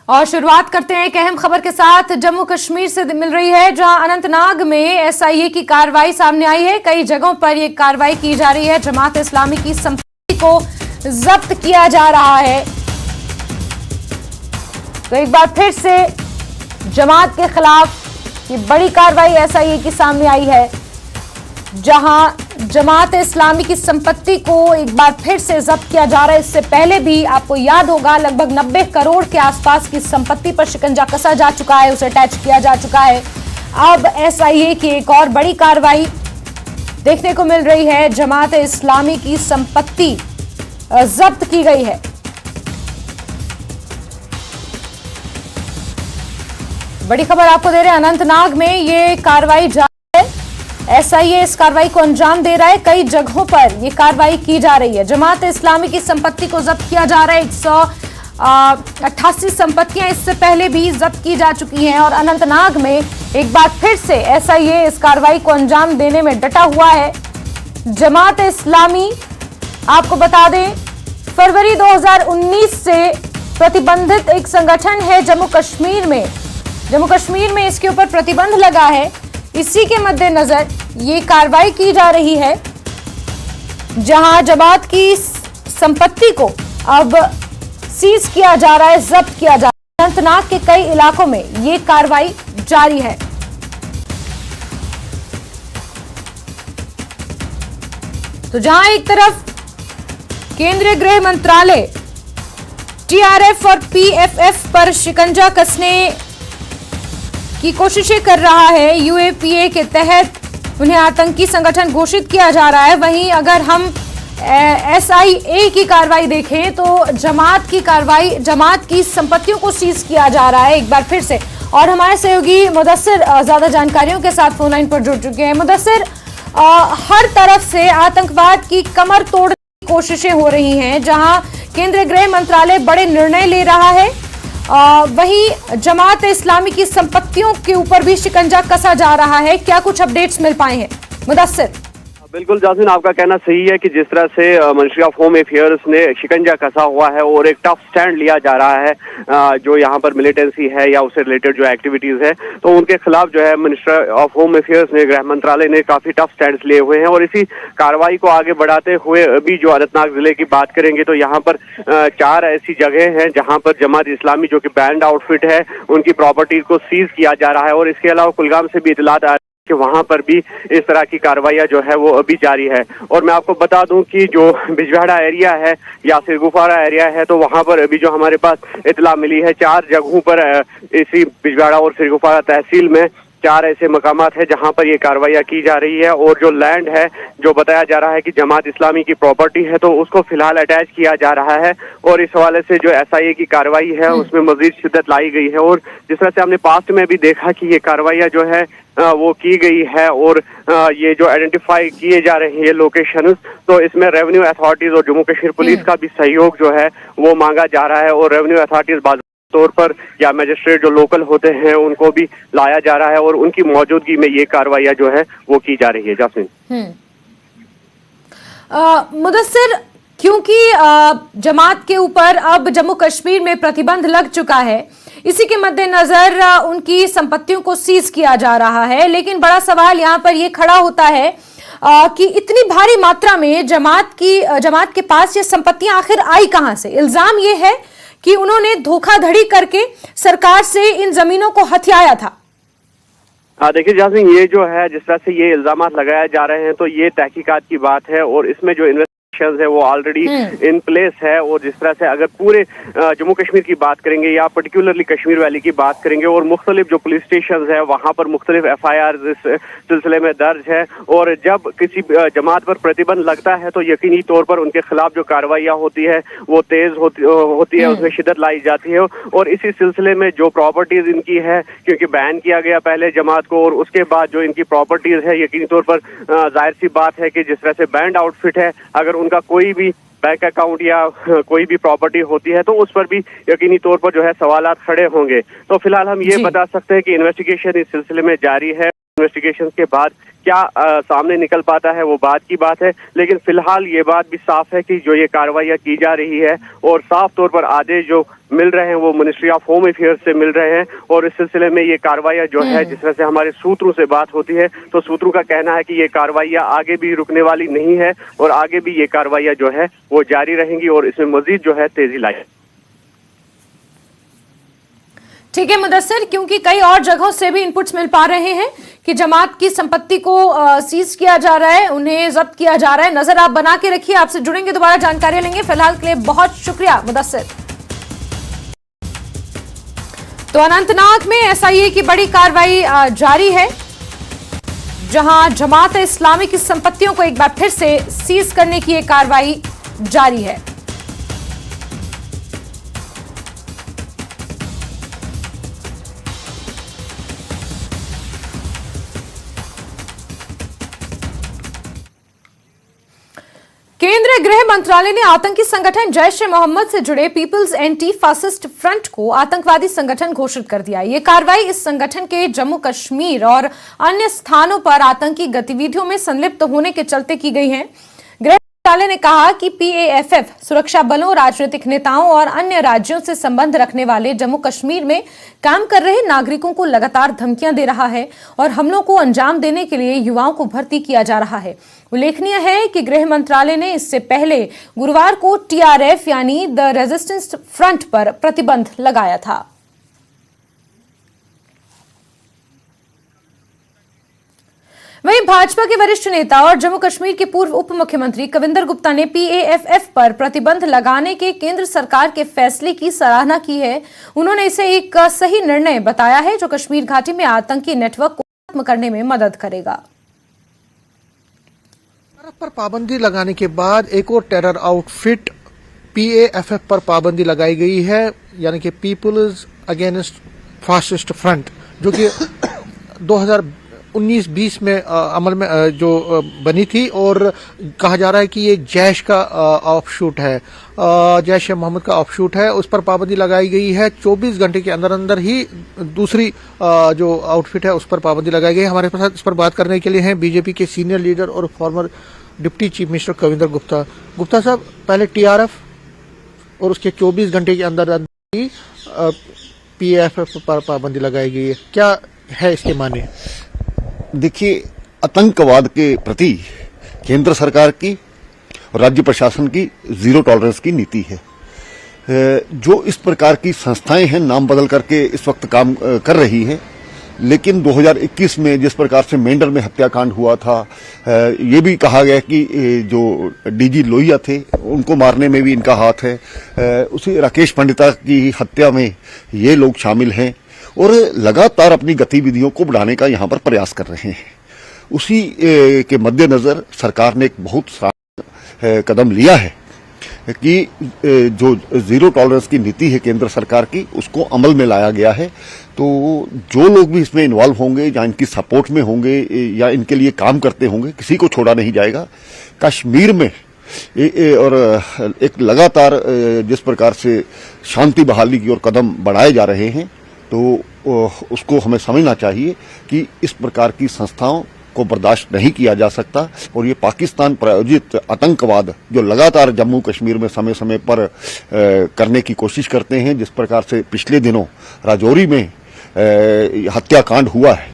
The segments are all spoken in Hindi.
और शुरुआत करते हैं एक अहम खबर के साथ। जम्मू कश्मीर से मिल रही है, जहां अनंतनाग में एसआईए की कार्रवाई सामने आई है। कई जगहों पर यह कार्रवाई की जा रही है। जमात इस्लामी की संपत्ति को जब्त किया जा रहा है। तो एक बार फिर से जमात के खिलाफ ये बड़ी कार्रवाई एसआईए की सामने आई है, जहां जमात इस्लामी की संपत्ति को एक बार फिर से जब्त किया जा रहा है। इससे पहले भी आपको याद होगा, लगभग 90 करोड़ के आसपास की संपत्ति पर शिकंजा कसा जा चुका है, उसे अटैच किया जा चुका है। अब एसआईए की एक और बड़ी कार्रवाई देखने को मिल रही है। जमात इस्लामी की संपत्ति जब्त की गई है। बड़ी खबर आपको दे रहे हैं, अनंतनाग में ये कार्रवाई जारी है। एसआईए इस कार्रवाई को अंजाम दे रहा है। कई जगहों पर यह कार्रवाई की जा रही है। जमात इस्लामी की संपत्ति को जब्त किया जा रहा है। 188 संपत्तियां इससे पहले भी जब्त की जा चुकी हैं और अनंतनाग में एक बार फिर से एसआईए इस कार्रवाई को अंजाम देने में डटा हुआ है। जमात इस्लामी, आपको बता दें, फरवरी 2019 से प्रतिबंधित एक संगठन है जम्मू कश्मीर में इसके ऊपर प्रतिबंध लगा है। इसी के मद्देनजर ये कार्रवाई की जा रही है, जहां जमात की संपत्ति को अब सीज किया जा रहा है, जब्त किया जा रहा है। अनंतनाग के कई इलाकों में ये कार्रवाई जारी है। तो जहां एक तरफ केंद्रीय गृह मंत्रालय टीआरएफ और पीएफएफ पर शिकंजा कसने की कोशिशें कर रहा है, यूएपीए के तहत उन्हें आतंकी संगठन घोषित किया जा रहा है। वहीं अगर हम एसआईए की कार्रवाई देखें तो जमात की संपत्तियों को सीज किया जा रहा है एक बार फिर से। और हमारे सहयोगी मुदस्सिर ज्यादा जानकारियों के साथ फोन लाइन पर जुड़ चुके हैं। मुदस्सिर, हर तरफ से आतंकवाद की कमर तोड़ने की कोशिशें हो रही हैं, जहां केंद्रीय गृह मंत्रालय बड़े निर्णय ले रहा है, वहीं जमात इस्लामी की संपत्तियों के ऊपर भी शिकंजा कसा जा रहा है। क्या कुछ अपडेट्स मिल पाए हैं मुदस्सिर? बिल्कुल जासिन, आपका कहना सही है कि जिस तरह से मिनिस्ट्री ऑफ होम अफेयर्स ने शिकंजा कसा हुआ है और एक टफ स्टैंड लिया जा रहा है, जो यहाँ पर मिलिटेंसी है या उससे रिलेटेड जो एक्टिविटीज है, तो उनके खिलाफ जो है मिनिस्ट्री ऑफ होम अफेयर्स ने, गृह मंत्रालय ने काफी टफ स्टैंड लिए हुए हैं। और इसी कार्रवाई को आगे बढ़ाते हुए अभी जो अनंतनाग जिले की बात करेंगे तो यहाँ पर 4 ऐसी जगह हैं जहाँ पर जमात इस्लामी जो कि बैंड आउटफिट है, उनकी प्रॉपर्टी को सीज किया जा रहा है। और इसके अलावा कुलगाम से भी इतलात आ कि वहां पर भी इस तरह की कार्रवाइयां जो है वो अभी जारी है। और मैं आपको बता दूं कि जो बिजवाड़ा एरिया है या सिरगुफारा एरिया है, तो वहां पर अभी जो हमारे पास इतला मिली है, 4 जगहों पर इसी बिजवाड़ा और सिरगुफारा तहसील में 4 ऐसे मकामात है जहां पर ये कार्रवाइयां की जा रही है। और जो लैंड है, जो बताया जा रहा है कि जमात इस्लामी की प्रॉपर्टी है, तो उसको फिलहाल अटैच किया जा रहा है। और इस हवाले से जो एसआईए की कार्रवाई है उसमें मजीद शिद्दत लाई गई है। और जिस तरह से हमने पास्ट में भी देखा कि ये कार्रवाइयां जो है वो की गई है और ये जो आइडेंटिफाई किए जा रहे हैं लोकेशन, तो इसमें रेवेन्यू अथॉरिटीज और जम्मू कश्मीर पुलिस का भी सहयोग जो है वो मांगा जा रहा है। और रेवेन्यू अथॉरिटीज तौर पर या मजिस्ट्रेट जो लोकल होते हैं उनको भी लाया जा रहा है और उनकी मौजूदगी में ये कार्रवाइयां जो है वो की जा रही है। जासमीन, मुदस्सिर, क्योंकि जमात के ऊपर अब जम्मू कश्मीर में प्रतिबंध लग चुका है, इसी के मद्देनजर उनकी संपत्तियों को सीज किया जा रहा है। लेकिन बड़ा सवाल यहाँ पर यह खड़ा होता है कि इतनी भारी मात्रा में जमात के पास ये संपत्तियां आखिर आई कहां से? इल्जाम ये है कि उन्होंने धोखाधड़ी करके सरकार से इन जमीनों को हथियाया था। देखिए जासिन, ये जो है जिस तरह से ये इल्जाम लगाए जा रहे हैं, तो ये तहकीकात की बात है और इसमें जो है वो ऑलरेडी इन प्लेस है। और जिस तरह से अगर पूरे जम्मू कश्मीर की बात करेंगे या पर्टिकुलरली कश्मीर वैली की बात करेंगे, और मुख्तलिफ जो पुलिस स्टेशन है वहां पर मुख्तलिफ FIR इस सिलसिले में दर्ज है। और जब किसी जमात पर प्रतिबंध लगता है तो यकीनी तौर पर उनके खिलाफ जो कार्रवाइयां होती है वो तेज होती है, उसमें शिद्दत लाई जाती है। और इसी सिलसिले में जो प्रॉपर्टीज इनकी है, क्योंकि बैन किया गया पहले जमात को, और उसके बाद जो इनकी प्रॉपर्टीज है, यकीनी तौर पर जाहिर सी बात है कि जिस तरह से बैंड आउटफिट है, अगर उनका कोई भी बैंक अकाउंट या कोई भी प्रॉपर्टी होती है तो उस पर भी यकीनी तौर पर जो है सवालात खड़े होंगे। तो फिलहाल हम ये बता सकते हैं कि इन्वेस्टिगेशन इस सिलसिले में जारी है। इन्वेस्टिगेशन के बाद क्या सामने निकल पाता है वो बात की बात है। लेकिन फिलहाल ये बात भी साफ है कि जो ये कार्रवाइयाँ की जा रही है और साफ तौर पर आदेश जो मिल रहे हैं वो मिनिस्ट्री ऑफ होम अफेयर्स से मिल रहे हैं और इस सिलसिले में ये कार्रवाइयाँ जो है, जिस तरह से हमारे सूत्रों से बात होती है तो सूत्रों का कहना है कि ये कार्रवाइयाँ आगे भी रुकने वाली नहीं है और आगे भी ये कार्रवाइयाँ जो है वो जारी रहेंगी और इसमें मजीद जो है तेजी लाई। ठीक है मुदस्सिर, क्योंकि कई और जगहों से भी इनपुट्स मिल पा रहे हैं कि जमात की संपत्ति को सीज किया जा रहा है, उन्हें जब्त किया जा रहा है। नजर आप बना के रखिए, आपसे जुड़ेंगे, दोबारा जानकारी लेंगे। फिलहाल के लिए बहुत शुक्रिया मुदस्सिर। तो अनंतनाग में एसआईए की बड़ी कार्रवाई जारी है, जहां जमात इस्लामी की संपत्तियों को एक बार फिर से सीज करने की यह कार्रवाई जारी है। केंद्रीय गृह मंत्रालय ने आतंकी संगठन जैश ए मोहम्मद से जुड़े पीपल्स एंटी फासिस्ट फ्रंट को आतंकवादी संगठन घोषित कर दिया। ये कार्रवाई इस संगठन के जम्मू कश्मीर और अन्य स्थानों पर आतंकी गतिविधियों में संलिप्त होने के चलते की गई है। गृह मंत्रालय ने कहा कि पीएएफएफ सुरक्षा बलों, राजनीतिक नेताओं और अन्य राज्यों से संबंध रखने वाले जम्मू कश्मीर में काम कर रहे नागरिकों को लगातार धमकियां दे रहा है और हमलों को अंजाम देने के लिए युवाओं को भर्ती किया जा रहा है। उल्लेखनीय है कि गृह मंत्रालय ने इससे पहले गुरुवार को टीआरएफ यानी द रेजिस्टेंस फ्रंट पर प्रतिबंध लगाया था। वहीं भाजपा के वरिष्ठ नेता और जम्मू कश्मीर के पूर्व उप मुख्यमंत्री कविंदर गुप्ता ने पीएएफएफ पर प्रतिबंध लगाने के केंद्र सरकार के फैसले की सराहना की है। उन्होंने इसे एक सही निर्णय बताया है जो कश्मीर घाटी में आतंकी नेटवर्क को खत्म करने में मदद करेगा। भारत पर पाबंदी लगाने के बाद एक और टेरर आउटफिट पीएएफएफ पर पाबंदी लगाई गई है, यानी कि पीपल्स अगेंस्ट फासिस्ट फ्रंट, जो कि 2019-20 में अमल में जो बनी थी और कहा जा रहा है कि ये जैश का ऑफशूट है, जैश ए मोहम्मद का ऑफशूट है। उस पर पाबंदी लगाई गई है। 24 घंटे के अंदर अंदर ही दूसरी जो आउटफिट है उस पर पाबंदी लगाई गई। हमारे साथ इस पर बात करने के लिए हैं बीजेपी के सीनियर लीडर और farmer deputy chief minister Kavinder Gupta. Gupta साहब, पहले टीआरएफ और उसके 24 घंटे के अंदर अंदर ही पीएएफएफ पर पाबंदी लगाई गई है, क्या है इसके माने? देखिए, आतंकवाद के प्रति केंद्र सरकार की और राज्य प्रशासन की जीरो टॉलरेंस की नीति है। जो इस प्रकार की संस्थाएं हैं नाम बदल करके इस वक्त काम कर रही हैं, लेकिन 2021 में जिस प्रकार से मेंढर में हत्याकांड हुआ था, ये भी कहा गया कि जो डीजी लोहिया थे उनको मारने में भी इनका हाथ है। उसी राकेश पंडिता की हत्या में ये लोग शामिल हैं और लगातार अपनी गतिविधियों को बढ़ाने का यहाँ पर प्रयास कर रहे हैं। उसी के मद्देनजर सरकार ने एक बहुत कदम लिया है कि जो जीरो टॉलरेंस की नीति है केंद्र सरकार की, उसको अमल में लाया गया है। तो जो लोग भी इसमें इन्वॉल्व होंगे या इनकी सपोर्ट में होंगे या इनके लिए काम करते होंगे, किसी को छोड़ा नहीं जाएगा। कश्मीर में और एक लगातार जिस प्रकार से शांति बहाली की ओर कदम बढ़ाए जा रहे हैं, तो उसको हमें समझना चाहिए कि इस प्रकार की संस्थाओं को बर्दाश्त नहीं किया जा सकता और ये पाकिस्तान प्रायोजित आतंकवाद जो लगातार जम्मू कश्मीर में समय समय पर करने की कोशिश करते हैं, जिस प्रकार से पिछले दिनों राजौरी में हत्याकांड हुआ है,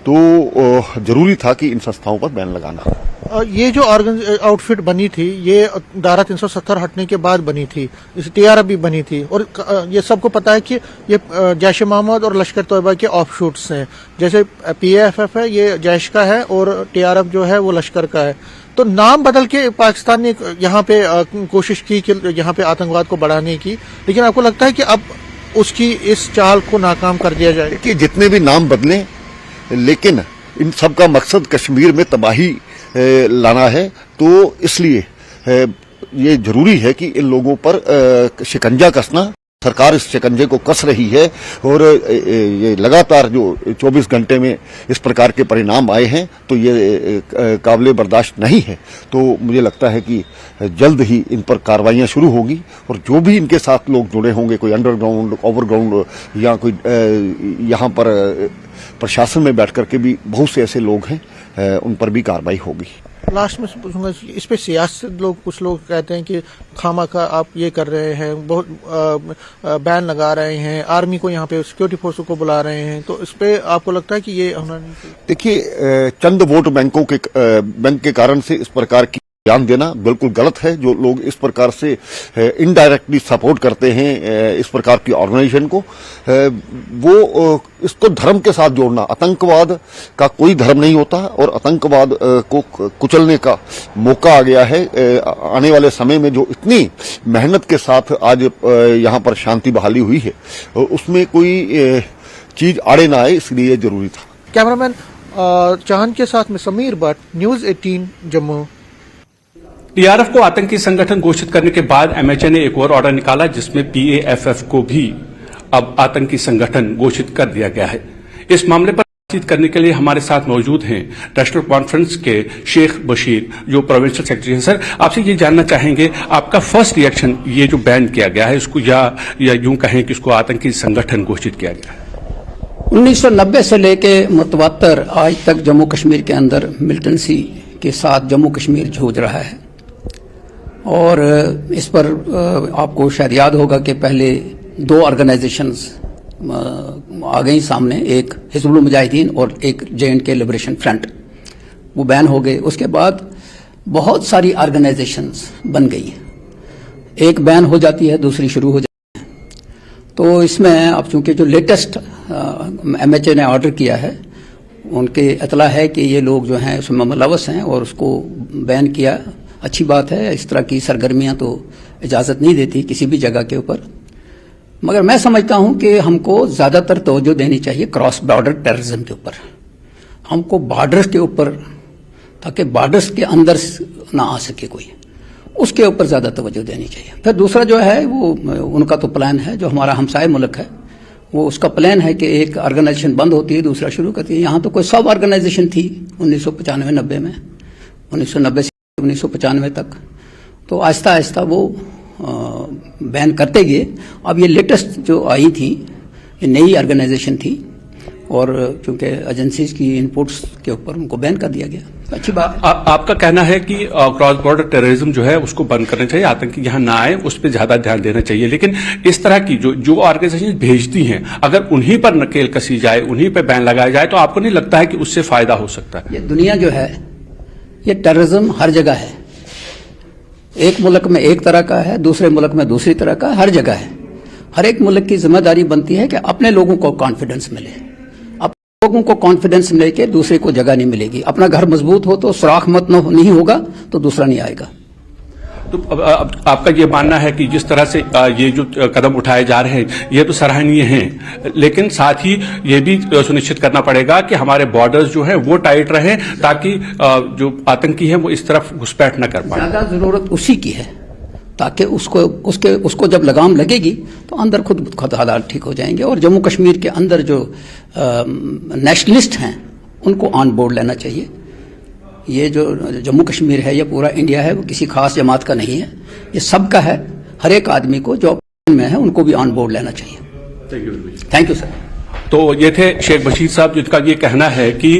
तो जरूरी था कि इन संस्थाओं पर बैन लगाना। ये जो आउटफिट बनी थी ये धारा 370 हटने के बाद बनी थी, इस टीआरएफ भी बनी थी और ये सबको पता है कि ये जैश ए मोहम्मद और लश्कर तोयबा के ऑफशूट्स हैं। जैसे पीएएफएफ है ये जैश का है और टीआरएफ जो है वो लश्कर का है। तो नाम बदल के पाकिस्तान ने यहाँ पे कोशिश की कि यहाँ पे आतंकवाद को बढ़ाने की, लेकिन आपको लगता है कि अब उसकी इस चाल को नाकाम कर दिया जाए? कि जितने भी नाम बदलें, लेकिन इन सब का मकसद कश्मीर में तबाही लाना है। तो इसलिए ये जरूरी है कि इन लोगों पर शिकंजा कसना सरकार इस शिकंजे को कस रही है और ये लगातार जो 24 घंटे में इस प्रकार के परिणाम आए हैं तो ये काबिले बर्दाश्त नहीं है। तो मुझे लगता है कि जल्द ही इन पर कार्रवाइयां शुरू होगी और जो भी इनके साथ लोग जुड़े होंगे, कोई अंडरग्राउंड, ओवरग्राउंड या कोई यहाँ पर प्रशासन में बैठ करके भी बहुत से ऐसे लोग हैं, उन पर भी कार्रवाई होगी। लास्ट में पूछूंगा, इस पे सियासत लोग, कुछ लोग कहते हैं कि खामाखा आप ये कर रहे हैं, बहुत बैन लगा रहे हैं, आर्मी को यहाँ पे सिक्योरिटी फोर्स को बुला रहे हैं, तो इस पे आपको लगता है कि ये होना नहीं चाहिए? देखिए, चंद वोट बैंक के कारण से इस प्रकार की ध्यान देना बिल्कुल गलत है। जो लोग इस प्रकार से इनडायरेक्टली सपोर्ट करते हैं इस प्रकार की ऑर्गेनाइजेशन को, वो इसको धर्म के साथ जोड़ना, आतंकवाद का कोई धर्म नहीं होता और आतंकवाद को कुचलने का मौका आ गया है। आने वाले समय में जो इतनी मेहनत के साथ आज यहाँ पर शांति बहाली हुई है, उसमें कोई चीज आड़े ना आए, इसलिए जरूरी था। कैमरामैन चांद के साथ में समीर भट्ट, न्यूज 18 जम्मू। टीआरएफ को आतंकी संगठन घोषित करने के बाद एमएचए ने एक और ऑर्डर निकाला जिसमें पीएएफएफ को भी अब आतंकी संगठन घोषित कर दिया गया है। इस मामले पर बातचीत करने के लिए हमारे साथ मौजूद हैं नेशनल कॉन्फ्रेंस के शेख बशीर, जो प्रोविंशियल सेक्रेटरी हैं। सर, आपसे ये जानना चाहेंगे, आपका फर्स्ट रिएक्शन ये जो बैन किया गया है इसको, या यूं कहें कि इसको आतंकी संगठन घोषित किया गया है? 1990 से लेके मुतवातर आज तक जम्मू कश्मीर के अंदर मिलिटेंसी के साथ जम्मू कश्मीर जूझ रहा है और इस पर आपको शायद याद होगा कि पहले दो ऑर्गेनाइजेशंस आ गई सामने, एक हिजबुल मुजाहिदीन और एक जे.एंड.के लिबरेशन फ्रंट, वो बैन हो गए। उसके बाद बहुत सारी ऑर्गेनाइजेशंस बन गई, एक बैन हो जाती है दूसरी शुरू हो जाती है। तो इसमें अब चूंकि जो लेटेस्ट एमएचए ने ऑर्डर किया है, उनके इतला है कि ये लोग जो हैं उसमें मुलव्वस हैं और उसको बैन किया। अच्छी बात है, इस तरह की सरगर्मियां तो इजाजत नहीं देती किसी भी जगह के ऊपर, मगर मैं समझता हूं कि हमको ज्यादातर तवज्जो देनी चाहिए क्रॉस बॉर्डर टेररिज्म के ऊपर। हमको बॉर्डर्स के ऊपर, ताकि बॉर्डर्स के अंदर ना आ सके कोई, उसके ऊपर ज्यादा तवज्जो देनी चाहिए। फिर दूसरा जो है वो उनका तो प्लान है, जो हमारा हमसाय मुल्क है वो उसका प्लान है कि एक ऑर्गेनाइजेशन बंद होती है दूसरा शुरू करती है। यहाँ तो कोई सब ऑर्गेनाइजेशन थी 1995-90 में, 1990 से 1995 तक, तो आहिस्ता आहिस्ता वो बैन करते गए। अब ये लेटेस्ट जो आई थी, ये नई ऑर्गेनाइजेशन थी और चूंकि एजेंसीज की इनपुट्स के ऊपर उनको बैन कर दिया गया। अच्छी बात। आपका कहना है कि क्रॉस बॉर्डर टेररिज्म जो है उसको बंद करना चाहिए, आतंकी यहाँ ना आए, उस पर ज्यादा ध्यान देना चाहिए। लेकिन इस तरह की जो ऑर्गेनाइजेशन भेजती हैं, अगर उन्हीं पर नकेल कसी जाए, उन्हीं पर बैन लगाया जाए, तो आपको नहीं लगता है कि उससे फायदा हो सकता है? ये दुनिया जो है, ये टेररिज्म हर जगह है। एक मुल्क में एक तरह का है, दूसरे मुल्क में दूसरी तरह का, हर जगह है। हर एक मुल्क की जिम्मेदारी बनती है कि अपने लोगों को कॉन्फिडेंस मिले। अपने लोगों को कॉन्फिडेंस मिले कि दूसरे को जगह नहीं मिलेगी। अपना घर मजबूत हो तो सुराख मत नहीं होगा तो दूसरा नहीं आएगा। तो अब आपका ये मानना है कि जिस तरह से ये जो कदम उठाए जा रहे हैं ये तो सराहनीय हैं, लेकिन साथ ही ये भी सुनिश्चित करना पड़ेगा कि हमारे बॉर्डर्स जो है वो टाइट रहे, ताकि जो आतंकी है वो इस तरफ घुसपैठ न कर पाए। ज्यादा जरूरत उसी की है, ताकि उसको जब लगाम लगेगी तो अंदर खुद हालात ठीक हो जाएंगे। और जम्मू कश्मीर के अंदर जो नेशनलिस्ट हैं उनको ऑन बोर्ड लेना चाहिए। ये जो जम्मू कश्मीर है, ये पूरा इंडिया है, वो किसी खास जमात का नहीं है, ये सबका है। हर एक आदमी को जो में है उनको भी ऑन बोर्ड लेना चाहिए। Thank you sir. तो ये थे शेख बशीर साहब, जिनका ये कहना है कि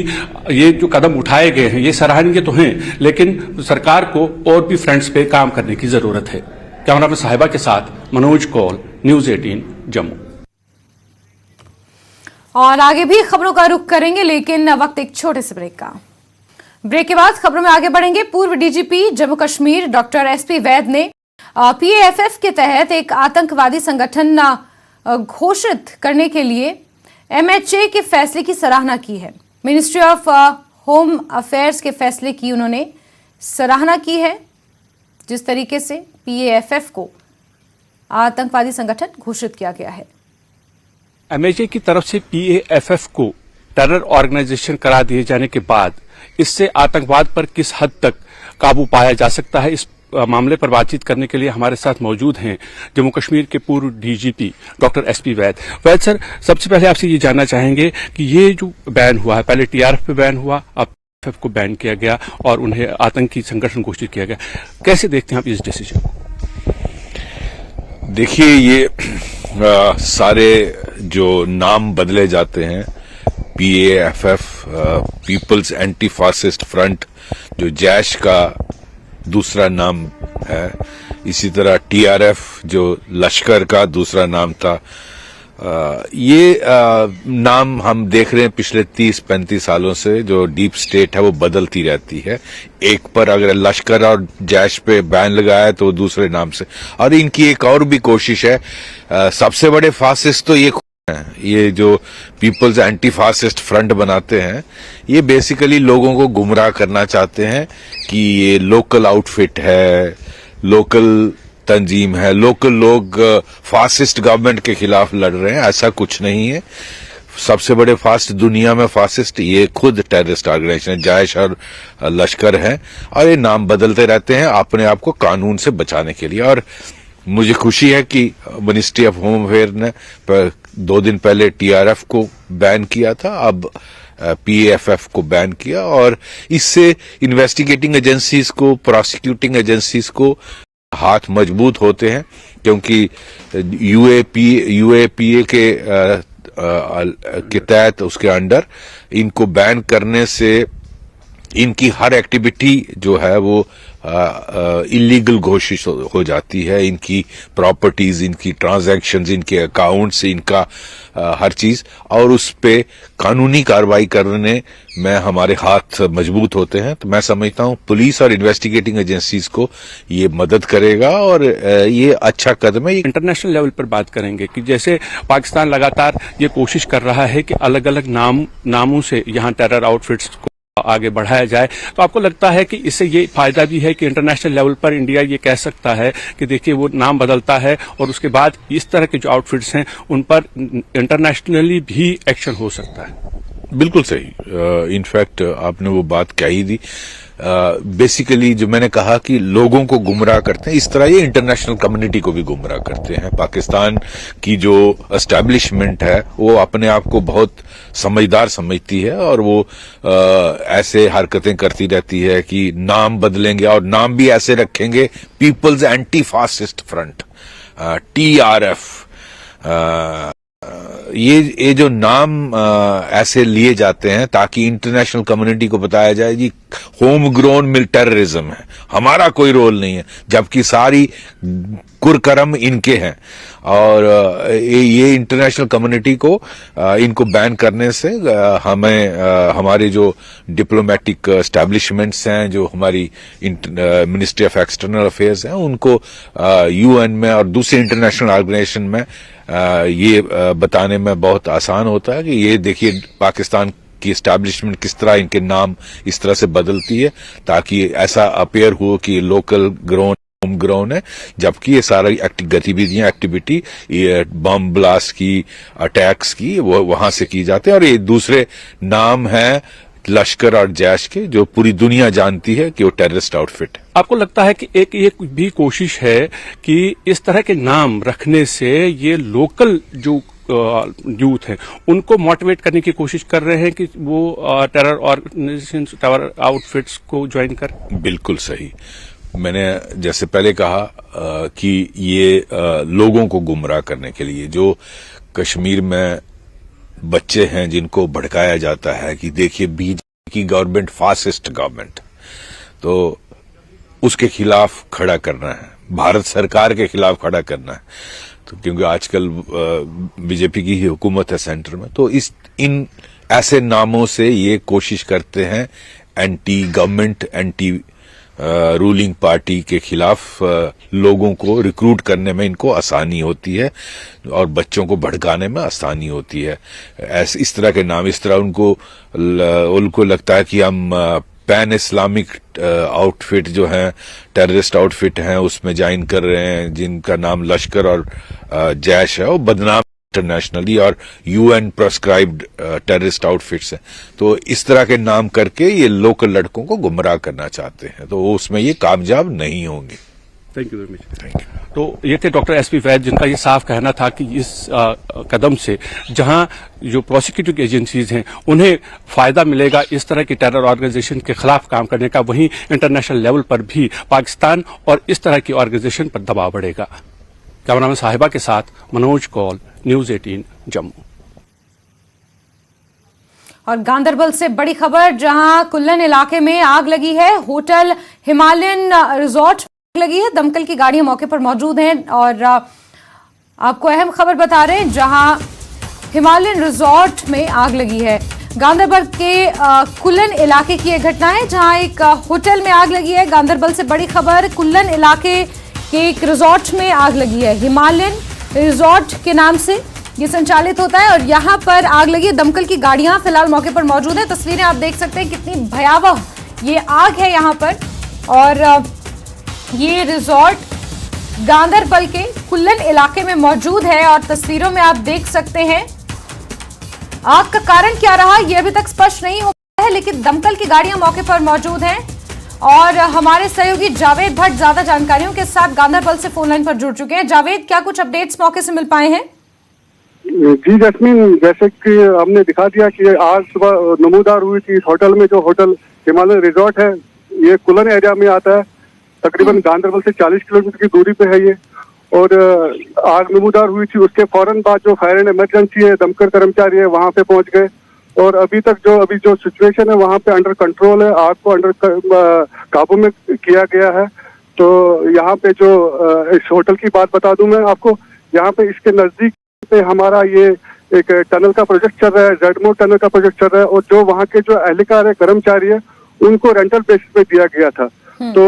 ये जो कदम उठाए गए हैं ये सराहनीय तो हैं, लेकिन सरकार को और भी फ्रंट्स पे काम करने की जरूरत है। कैमरामैन साहिबा के साथ मनोज कौल, न्यूज 18 जम्मू। और आगे भी खबरों का रुख करेंगे, लेकिन वक्त एक छोटे से ब्रेक का। ब्रेक के बाद खबरों में आगे बढ़ेंगे। पूर्व DGP Jammu Kashmir doctor SP Vaid ने पीएएफएफ के तहत एक आतंकवादी संगठन घोषित करने के लिए एमएचए के फैसले की सराहना की है। मिनिस्ट्री ऑफ होम अफेयर्स के फैसले की उन्होंने सराहना की है, जिस तरीके से पीएएफएफ को आतंकवादी संगठन घोषित किया गया है। एमएचए की तरफ से पीएएफएफ को टेरर ऑर्गेनाइजेशन करार दिए जाने के बाद इससे आतंकवाद पर किस हद तक काबू पाया जा सकता है, इस मामले पर बातचीत करने के लिए हमारे साथ मौजूद हैं जम्मू कश्मीर के पूर्व डीजीपी डॉक्टर एसपी वैद सर, सबसे पहले आपसे ये जानना चाहेंगे कि ये जो बैन हुआ है, पहले टीआरएफ पे बैन हुआ, अब PFF को बैन किया गया और उन्हें आतंकी संगठन घोषित किया गया, कैसे देखते हैं आप इस डिसीजन को? देखिए, ये सारे जो नाम बदले जाते हैं, PAFF peoples anti fascist front जो जैश का दूसरा नाम है, इसी तरह TRF जो लश्कर का दूसरा नाम था, ये नाम हम देख रहे हैं पिछले 30-35 सालों से जो डीप स्टेट है वो बदलती रहती है। एक पर अगर लश्कर और जैश पे बैन लगाया तो दूसरे नाम से, और इनकी एक और भी कोशिश है, सबसे बड़े फासिस्ट तो ये जो पीपल्स एंटी फासिस्ट फ्रंट बनाते हैं, ये बेसिकली लोगों को गुमराह करना चाहते हैं कि ये लोकल आउटफिट है, लोकल तंजीम है, लोकल लोग फासिस्ट गवर्नमेंट के खिलाफ लड़ रहे हैं। ऐसा कुछ नहीं है। सबसे बड़े फास्ट दुनिया में फासिस्ट ये खुद टेररिस्ट ऑर्गेनाइजेशन जैश और लश्कर है, और ये नाम बदलते रहते हैं अपने आप को कानून से बचाने के लिए। और मुझे खुशी है कि मिनिस्ट्री ऑफ होम अफेयर ने 2 दिन पहले TRF को बैन किया था, अब PAFF को बैन किया, और इससे इन्वेस्टिगेटिंग एजेंसीज को, प्रोसिक्यूटिंग एजेंसीज को हाथ मजबूत होते हैं, क्योंकि UAPA के तहत उसके अंडर इनको बैन करने से इनकी हर एक्टिविटी जो है वो इलीगल घोषित हो जाती है। इनकी प्रॉपर्टीज, इनकी ट्रांजैक्शंस, इनके अकाउंट्स, इनका हर चीज, और उस पे कानूनी कार्रवाई करने में हमारे हाथ मजबूत होते हैं। तो मैं समझता हूं पुलिस और इन्वेस्टिगेटिंग एजेंसीज को ये मदद करेगा, और ये अच्छा कदम है। इंटरनेशनल लेवल पर बात करेंगे कि जैसे पाकिस्तान लगातार ये कोशिश कर रहा है कि अलग अलग नामों से यहाँ टेरर आउटफिट्स को आगे बढ़ाया जाए, तो आपको लगता है कि इससे ये फायदा भी है कि इंटरनेशनल लेवल पर इंडिया ये कह सकता है कि देखिए वो नाम बदलता है और उसके बाद इस तरह के जो आउटफिट्स हैं उन पर इंटरनेशनली भी एक्शन हो सकता है? बिल्कुल सही। इनफैक्ट आपने वो बात कह ही दी। बेसिकली जो मैंने कहा कि लोगों को गुमराह करते हैं, इस तरह ये इंटरनेशनल कम्युनिटी को भी गुमराह करते हैं। पाकिस्तान की जो एस्टैब्लिशमेंट है वो अपने आप को बहुत समझदार समझती है, और वो ऐसे हरकतें करती रहती है कि नाम बदलेंगे, और नाम भी ऐसे रखेंगे, peoples anti fascist front TRF। ये जो नाम ऐसे लिए जाते हैं ताकि इंटरनेशनल कम्युनिटी को बताया जाए जी होम ग्रोन टेररिज्म है, हमारा कोई रोल नहीं है, जबकि सारी कुरकरम इनके हैं। और ये इंटरनेशनल कम्युनिटी को इनको बैन करने से हमें हमारे जो डिप्लोमेटिक एस्टैब्लिशमेंट्स हैं, जो हमारी मिनिस्ट्री ऑफ एक्सटर्नल अफेयर्स हैं, उनको UN में और दूसरे इंटरनेशनल ऑर्गेनाइजेशन में ये बताने में बहुत आसान होता है कि ये देखिए पाकिस्तान की एस्टैब्लिशमेंट किस तरह इनके नाम इस तरह से बदलती है, ताकि ऐसा अपीयर हो कि लोकल ग्रोन, होम ग्रोन है, जबकि ये सारी गतिविधियां, एक्टिविटी, ये बम ब्लास्ट की, अटैक्स की, वो वहां से की जाती है। और ये दूसरे नाम है लश्कर और जैश के, जो पूरी दुनिया जानती है कि वो टेररिस्ट आउटफिट है। आपको लगता है कि एक ये भी कोशिश है कि इस तरह के नाम रखने से ये लोकल जो यूथ है उनको मोटिवेट करने की कोशिश कर रहे हैं कि वो टेरर ऑर्गेनाइजेशन, टेरर आउटफिट्स को ज्वाइन कर? बिल्कुल सही। मैंने जैसे पहले कहा कि ये लोगों को गुमराह करने के लिए, जो कश्मीर में बच्चे हैं जिनको भड़काया जाता है कि देखिए बीजेपी की गवर्नमेंट फासिस्ट गवर्नमेंट, तो उसके खिलाफ खड़ा करना है, भारत सरकार के खिलाफ खड़ा करना है। तो क्योंकि आजकल बीजेपी की ही हुकूमत है सेंटर में, तो इन ऐसे नामों से ये कोशिश करते हैं anti government, anti ruling party के खिलाफ लोगों को रिक्रूट करने में इनको आसानी होती है, और बच्चों को भड़काने में आसानी होती है। इस तरह के नाम, इस तरह उनको लगता है कि हम पैन इस्लामिक आउटफिट जो है, टेररिस्ट आउटफिट हैं, उसमें ज्वाइन कर रहे हैं, जिनका नाम लश्कर और जैश है, वो बदनाम इंटरनेशनली और यूएन प्रेस्क्राइब्ड टेररिस्ट आउटफिट्स हैं। तो इस तरह के नाम करके ये लोकल लड़कों को गुमराह करना चाहते हैं, तो उसमें ये कामयाब नहीं होंगे। Thank you very much. Thank you. तो ये थे डॉक्टर एसपी वैद, जिनका ये साफ कहना था कि इस कदम से जहां जो प्रोसिक्यूटिंग एजेंसीज हैं उन्हें फायदा मिलेगा इस तरह की टेरर ऑर्गेनाइजेशन के खिलाफ काम करने का, वहीं इंटरनेशनल लेवल पर भी पाकिस्तान और इस तरह की ऑर्गेनाइजेशन पर दबाव बढ़ेगा। कैमरामैन साहिबा के साथ मनोज कौल, न्यूज 18 जम्मू। और गांदरबल से बड़ी खबर, जहां कुल्लन इलाके में आग लगी है। होटल हिमालयन रिजॉर्ट लगी है। दमकल की गाड़ियां मौके पर मौजूद हैं और आपको अहम खबर बता रहे हैं, जहां हिमालयन रिजॉर्ट में आग लगी है। गांदरबल के कुल्लन इलाके की यह घटना है, जहां एक होटल में आग लगी है। गांदरबल से बड़ी खबर, कुल्लन इलाके के एक रिजॉर्ट में आग लगी है। हिमालयन रिजॉर्ट के नाम से ये संचालित होता है और यहाँ पर आग लगी है। दमकल की गाड़ियां फिलहाल मौके पर मौजूद है। तस्वीरें आप देख सकते हैं कितनी भयावह ये आग है यहाँ पर। और ये रिजॉर्ट गांदरबल के कुल्लन इलाके में मौजूद है और तस्वीरों में आप देख सकते हैं आग का कारण क्या रहा ये अभी तक स्पष्ट नहीं हो पाया है, लेकिन दमकल की गाड़ियां मौके पर मौजूद हैं और हमारे सहयोगी जावेद भट्ट ज्यादा जानकारियों के साथ गांदरबल से फोन लाइन पर जुड़ चुके हैं। जावेद, क्या कुछ अपडेट्स मौके से मिल पाए हैं? जी जैस्मीन, जैसे कि हमने दिखा दिया कि आज सुबह नमूदार हुई थी इस होटल में, जो होटल हिमालयन रिजॉर्ट है ये कुल्लन एरिया में आता है। तकरीबन गांदरबल से 40 किलोमीटर की दूरी पे है ये। और आग नमूदार हुई थी, उसके फौरन बाद जो फायर एंड इमरजेंसी है, दमकल कर्मचारी है, वहां पे पहुंच गए और अभी जो सिचुएशन है वहां पे अंडर कंट्रोल है। आग को अंडर काबू में किया गया है। तो यहाँ पे जो इस होटल की बात बता दूं मैं आपको, यहाँ पे इसके नजदीक पे हमारा ये एक टनल का प्रोजेक्ट चल रहा है, जेडमो टनल का प्रोजेक्ट चल रहा है और जो वहाँ के जो एहलकार है, कर्मचारी है, उनको रेंटल बेसिस पे दिया गया था। तो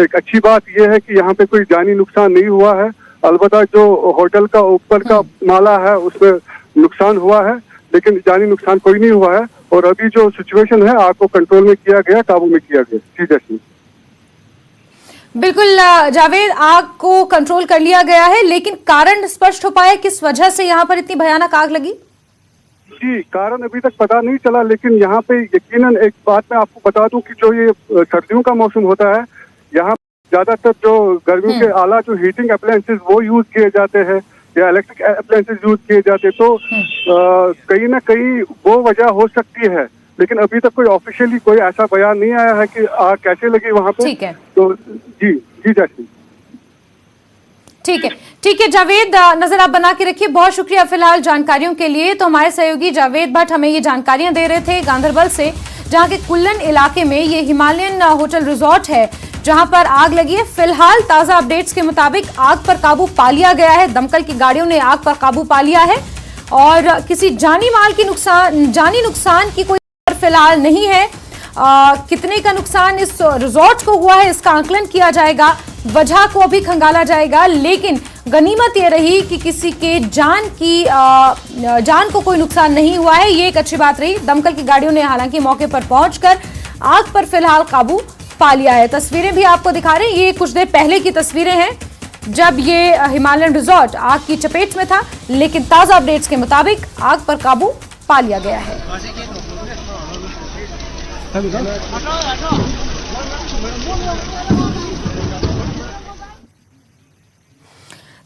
एक अच्छी बात यह है कि यहाँ पे कोई जानी नुकसान नहीं हुआ है। अलबत्ता जो होटल का ऊपर का माला है उसमें नुकसान हुआ है, लेकिन जानी नुकसान कोई नहीं हुआ है। और अभी जो सिचुएशन है आग को कंट्रोल में किया गया, काबू में किया गया। जी जैसे बिल्कुल जावेद, आग को कंट्रोल कर लिया गया है, लेकिन कारण स्पष्ट हो पाया किस वजह से यहाँ पर इतनी भयानक आग लगी? जी, कारण अभी तक पता नहीं चला, लेकिन यहाँ पे यकीनन एक बात मैं आपको बता दूं कि जो ये सर्दियों का मौसम होता है, यहाँ ज्यादातर जो गर्मियों के आला जो हीटिंग अप्लायंसेस वो यूज किए जाते हैं या इलेक्ट्रिक अप्लायंसेस यूज किए जाते हैं। तो कहीं ना कहीं वो वजह हो सकती है, लेकिन अभी तक कोई ऑफिशियली कोई ऐसा बयान नहीं आया है कि आग कैसे लगी वहाँ पे। ठीक है। तो जी जैसे ठीक है जावेद, नजर आप बना के रखिए। बहुत शुक्रिया फिलहाल जानकारियों के लिए। तो हमारे सहयोगी जावेद भट्ट हमें ये जानकारियां दे रहे थे गांदरबल से, जहां के कुल्लन इलाके में ये हिमालयन होटल रिजॉर्ट है जहां पर आग लगी है। फिलहाल ताजा अपडेट्स के मुताबिक आग पर काबू पा लिया गया है। दमकल की गाड़ियों ने आग पर काबू पा लिया है और किसी जानी नुकसान की कोई फिलहाल नहीं है। कितने का नुकसान इस रिजॉर्ट को हुआ है इसका आंकलन किया जाएगा, वजह को अभी खंगाला जाएगा, लेकिन गनीमत ये रही कि किसी के जान को कोई नुकसान नहीं हुआ है। ये एक अच्छी बात रही। दमकल की गाड़ियों ने हालांकि मौके पर पहुंचकर आग पर फिलहाल काबू पा लिया है। तस्वीरें भी आपको दिखा रहे हैं, ये कुछ देर पहले की तस्वीरें हैं जब ये हिमालयन रिजॉर्ट आग की चपेट में था, लेकिन ताजा अपडेट्स के मुताबिक आग पर काबू पा लिया गया है।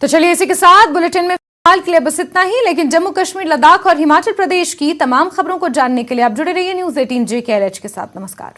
तो चलिए इसी के साथ बुलेटिन में फिलहाल के लिए बस इतना ही, लेकिन जम्मू कश्मीर, लद्दाख और हिमाचल प्रदेश की तमाम खबरों को जानने के लिए आप जुड़े रहिए न्यूज 18 JKLH के साथ। नमस्कार।